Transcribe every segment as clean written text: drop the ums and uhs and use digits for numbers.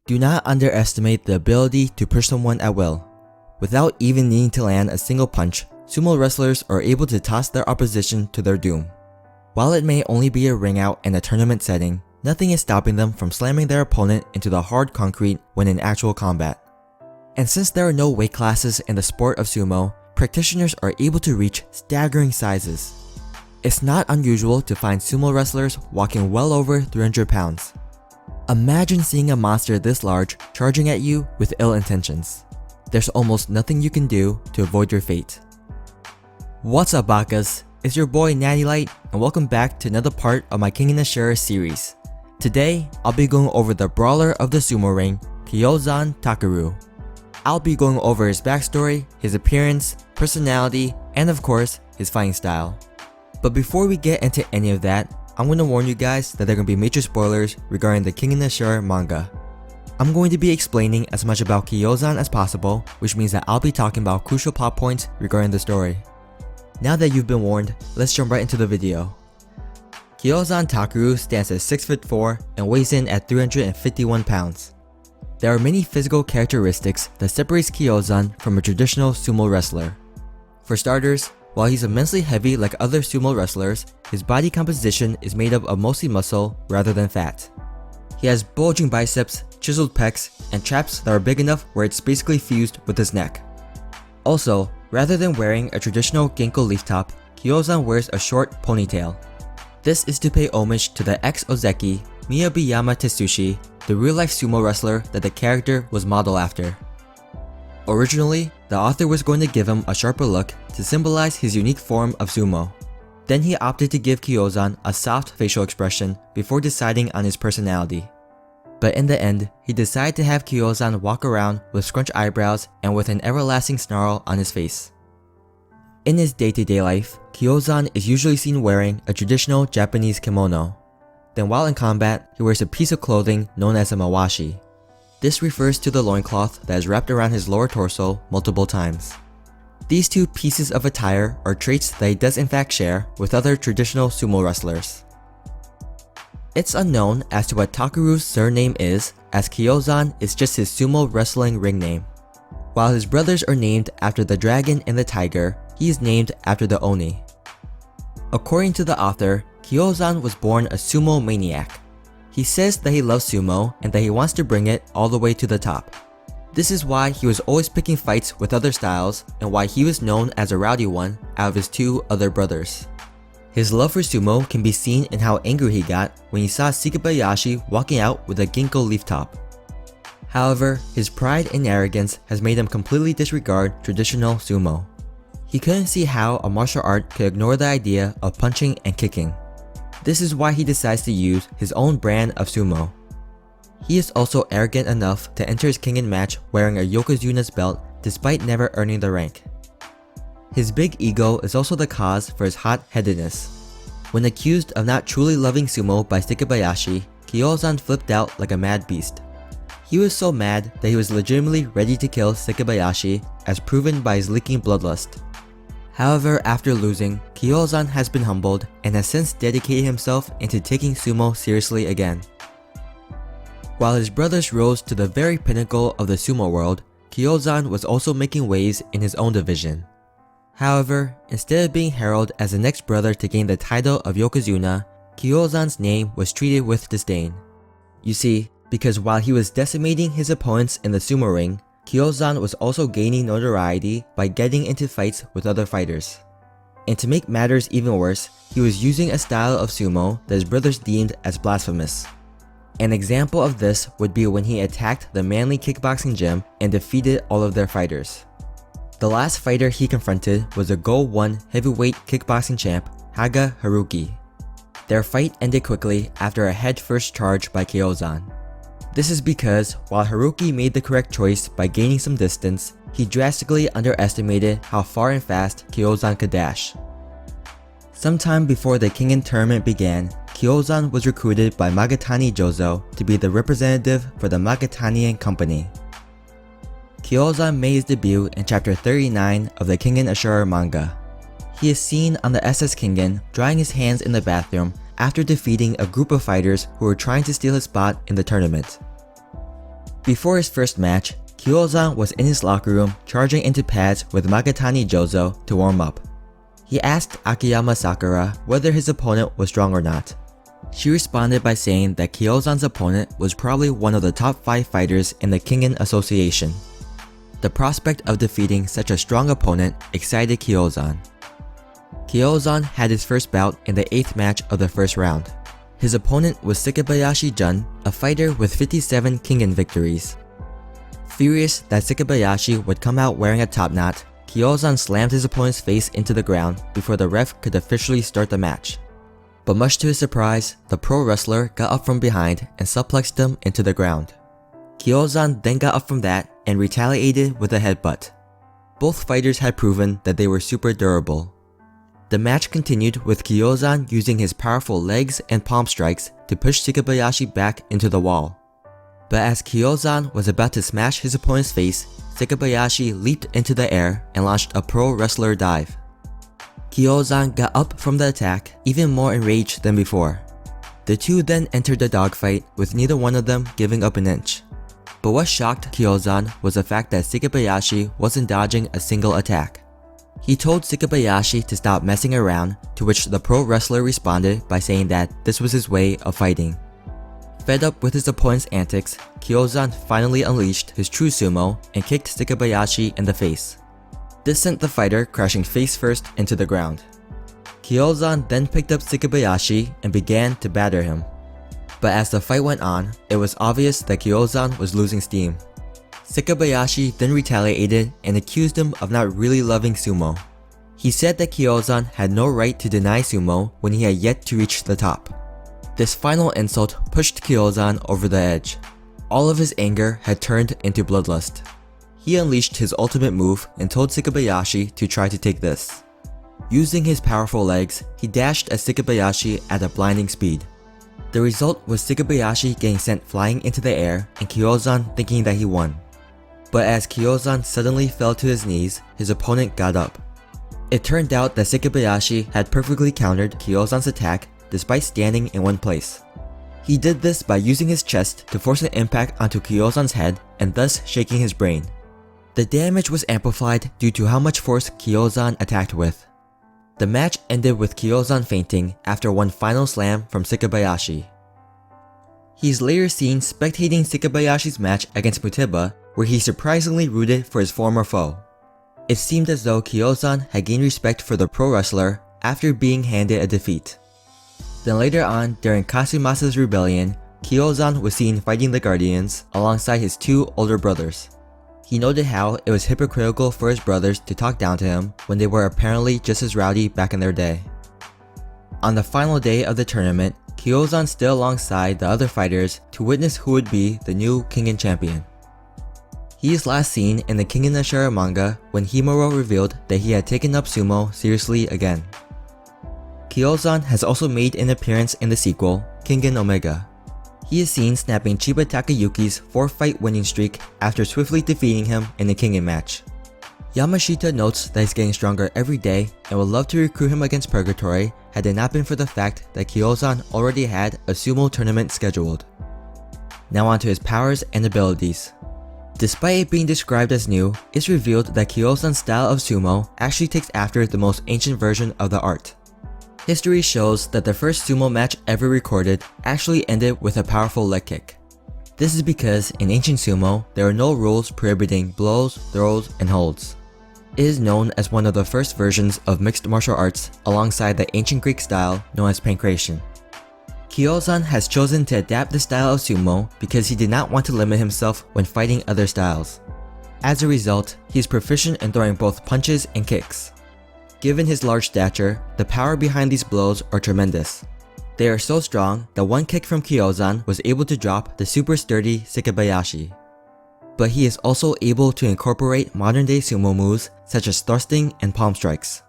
Do not underestimate the ability to push someone at will. Without even needing to land a single punch, sumo wrestlers are able to toss their opposition to their doom. While it may only be a ring out in a tournament setting, nothing is stopping them from slamming their opponent into the hard concrete when in actual combat. And since there are no weight classes in the sport of sumo, practitioners are able to reach staggering sizes. It's not unusual to find sumo wrestlers walking well over 300 pounds. Imagine seeing a monster this large charging at you with ill intentions. There's almost nothing you can do to avoid your fate. What's up, Bakas? It's your boy Natty Light, and welcome back to another part of my Kengan Ashura series. Today, I'll be going over the Brawler of the Sumo Ring, Kiozan Takeru. I'll be going over his backstory, his appearance, personality, and of course, his fighting style. But before we get into any of that, I'm going to warn you guys that there are going to be major spoilers regarding the Kengan Ashura manga. I'm going to be explaining as much about Kiozan as possible, which means that I'll be talking about crucial plot points regarding the story. Now that you've been warned, let's jump right into the video. Kiozan Takeru stands at 6'4" and weighs in at 351 pounds. There are many physical characteristics that separates Kiozan from a traditional sumo wrestler. For starters, while he's immensely heavy like other sumo wrestlers, his body composition is made up of mostly muscle rather than fat. He has bulging biceps, chiseled pecs, and traps that are big enough where it's basically fused with his neck. Also, rather than wearing a traditional ginkgo leaf top, Kiozan wears a short ponytail. This is to pay homage to the ex-Ozeki, Miyabiyama Tetsushi, the real-life sumo wrestler that the character was modeled after. Originally, the author was going to give him a sharper look to symbolize his unique form of sumo. Then he opted to give Kiozan a soft facial expression before deciding on his personality. But in the end, he decided to have Kiozan walk around with scrunched eyebrows and with an everlasting snarl on his face. In his day-to-day life, Kiozan is usually seen wearing a traditional Japanese kimono. Then while in combat, he wears a piece of clothing known as a mawashi. This refers to the loincloth that is wrapped around his lower torso multiple times. These two pieces of attire are traits that he does in fact share with other traditional sumo wrestlers. It's unknown as to what Takeru's surname is, as Kiozan is just his sumo wrestling ring name. While his brothers are named after the dragon and the tiger, he is named after the Oni. According to the author, Kiozan was born a sumo maniac. He says that he loves sumo and that he wants to bring it all the way to the top. This is why he was always picking fights with other styles and why he was known as a rowdy one out of his two other brothers. His love for sumo can be seen in how angry he got when he saw Shikabayashi walking out with a ginkgo leaf top. However, his pride and arrogance has made him completely disregard traditional sumo. He couldn't see how a martial art could ignore the idea of punching and kicking. This is why he decides to use his own brand of sumo. He is also arrogant enough to enter his Kengan match wearing a Yokozuna's belt despite never earning the rank. His big ego is also the cause for his hot-headedness. When accused of not truly loving sumo by Shikabayashi, Kiozan flipped out like a mad beast. He was so mad that he was legitimately ready to kill Shikabayashi, as proven by his leaking bloodlust. However, after losing, Kiozan has been humbled and has since dedicated himself into taking sumo seriously again. While his brothers rose to the very pinnacle of the sumo world, Kiozan was also making waves in his own division. However, instead of being heralded as the next brother to gain the title of Yokozuna, Kiozan's name was treated with disdain. You see, because while he was decimating his opponents in the sumo ring, Kiozan was also gaining notoriety by getting into fights with other fighters. And to make matters even worse, he was using a style of sumo that his brothers deemed as blasphemous. An example of this would be when he attacked the manly kickboxing gym and defeated all of their fighters. The last fighter he confronted was the Go 1 heavyweight kickboxing champ, Haga Haruki. Their fight ended quickly after a head-first charge by Kiozan. This is because while Haruki made the correct choice by gaining some distance, he drastically underestimated how far and fast Kiozan could dash. Sometime before the Kengan tournament began, Kiozan was recruited by Magatani Jozo to be the representative for the Magatanian company. Kiozan made his debut in chapter 39 of the Kengan Ashura manga. He is seen on the SS Kengan drying his hands in the bathroom after defeating a group of fighters who were trying to steal his spot in the tournament. Before his first match, Kiozan was in his locker room charging into pads with Magatani Jozo to warm up. He asked Akiyama Sakura whether his opponent was strong or not. She responded by saying that Kiozan's opponent was probably one of the top 5 fighters in the Kengan Association. The prospect of defeating such a strong opponent excited Kiozan. Kiozan had his first bout in the 8th match of the first round. His opponent was Sakabayashi Jun, a fighter with 57 Kengan victories. Furious that Sakabayashi would come out wearing a top knot, Kiozan slammed his opponent's face into the ground before the ref could officially start the match. But much to his surprise, the pro wrestler got up from behind and suplexed him into the ground. Kiozan then got up from that and retaliated with a headbutt. Both fighters had proven that they were super durable. The match continued with Kiozan using his powerful legs and palm strikes to push Sakabayashi back into the wall. But as Kiozan was about to smash his opponent's face, Sakabayashi leaped into the air and launched a pro wrestler dive. Kiozan got up from the attack, even more enraged than before. The two then entered the dogfight, with neither one of them giving up an inch. But what shocked Kiozan was the fact that Sakabayashi wasn't dodging a single attack. He told Sakabayashi to stop messing around, to which the pro wrestler responded by saying that this was his way of fighting. Fed up with his opponent's antics, Kiozan finally unleashed his true sumo and kicked Sakabayashi in the face. This sent the fighter crashing face first into the ground. Kiozan then picked up Sakabayashi and began to batter him. But as the fight went on, it was obvious that Kiozan was losing steam. Sakabayashi then retaliated and accused him of not really loving sumo. He said that Kiozan had no right to deny sumo when he had yet to reach the top. This final insult pushed Kiozan over the edge. All of his anger had turned into bloodlust. He unleashed his ultimate move and told Sakabayashi to try to take this. Using his powerful legs, he dashed at Sakabayashi at a blinding speed. The result was Sakabayashi getting sent flying into the air and Kiozan thinking that he won. But as Kiozan suddenly fell to his knees, his opponent got up. It turned out that Sakabayashi had perfectly countered Kiozan's attack despite standing in one place. He did this by using his chest to force an impact onto Kiozan's head and thus shaking his brain. The damage was amplified due to how much force Kiozan attacked with. The match ended with Kiozan fainting after one final slam from Sakabayashi. He's later seen spectating Sakabayashi's match against Muteba, where he surprisingly rooted for his former foe. It seemed as though Kiozan had gained respect for the pro wrestler after being handed a defeat. Then later on, during Kasumasa's rebellion, Kiozan was seen fighting the Guardians alongside his 2 older brothers. He noted how it was hypocritical for his brothers to talk down to him when they were apparently just as rowdy back in their day. On the final day of the tournament, Kiozan stood alongside the other fighters to witness who would be the new Kengan champion. He is last seen in the Kengan Ashura manga when Himuro revealed that he had taken up sumo seriously again. Kiozan has also made an appearance in the sequel, Kengan Omega. He is seen snapping Chiba Takayuki's 4-fight winning streak after swiftly defeating him in a Kengan match. Yamashita notes that he's getting stronger every day and would love to recruit him against Purgatory had it not been for the fact that Kiozan already had a sumo tournament scheduled. Now onto his powers and abilities. Despite it being described as new, it's revealed that Kiozan's style of sumo actually takes after the most ancient version of the art. History shows that the first sumo match ever recorded actually ended with a powerful leg kick. This is because in ancient sumo, there are no rules prohibiting blows, throws, and holds. It is known as one of the first versions of mixed martial arts alongside the ancient Greek style known as pankration. Kiozan has chosen to adapt the style of sumo because he did not want to limit himself when fighting other styles. As a result, he is proficient in throwing both punches and kicks. Given his large stature, the power behind these blows are tremendous. They are so strong that one kick from Kiozan was able to drop the super sturdy Sakabayashi. But he is also able to incorporate modern day sumo moves such as thrusting and palm strikes.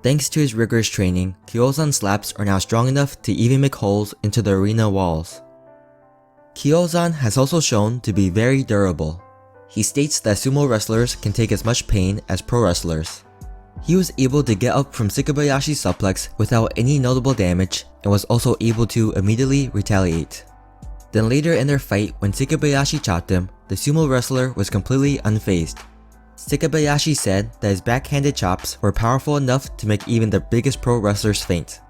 Thanks to his rigorous training, Kiozan's slaps are now strong enough to even make holes into the arena walls. Kiozan has also shown to be very durable. He states that sumo wrestlers can take as much pain as pro wrestlers. He was able to get up from Sakabayashi's suplex without any notable damage and was also able to immediately retaliate. Then later in their fight, when Sakabayashi chopped him, the sumo wrestler was completely unfazed. Sakabayashi said that his backhanded chops were powerful enough to make even the biggest pro wrestlers faint.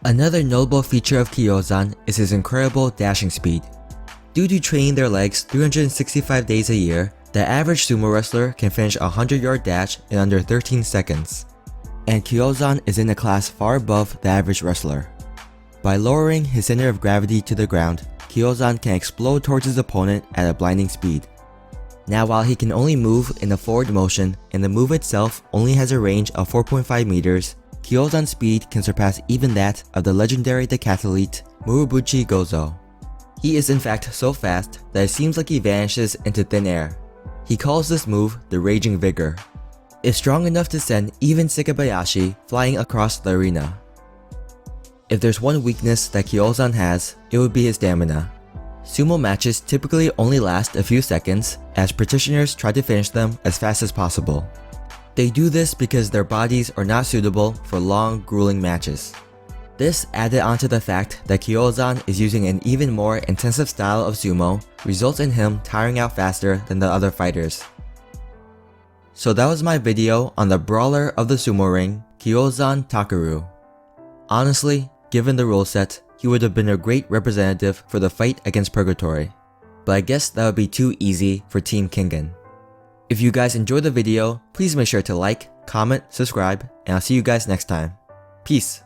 Another notable feature of Kiozan is his incredible dashing speed. Due to training their legs 365 days a year, the average sumo wrestler can finish a 100-yard dash in under 13 seconds. And Kiozan is in a class far above the average wrestler. By lowering his center of gravity to the ground, Kiozan can explode towards his opponent at a blinding speed. Now while he can only move in a forward motion and the move itself only has a range of 4.5 meters, Kiozan's speed can surpass even that of the legendary decathlete Murobuchi Gozo. He is in fact so fast that it seems like he vanishes into thin air. He calls this move the Raging Vigor. It's strong enough to send even Sakabayashi flying across the arena. If there's one weakness that Kiozan has, it would be his stamina. Sumo matches typically only last a few seconds as practitioners try to finish them as fast as possible. They do this because their bodies are not suitable for long, grueling matches. This, added onto the fact that Kiozan is using an even more intensive style of sumo, results in him tiring out faster than the other fighters. So that was my video on the Brawler of the Sumo Ring, Kiozan Takeru. Honestly, given the rule set, he would have been a great representative for the fight against Purgatory. But I guess that would be too easy for Team Kengan. If you guys enjoyed the video, please make sure to like, comment, subscribe, and I'll see you guys next time. Peace!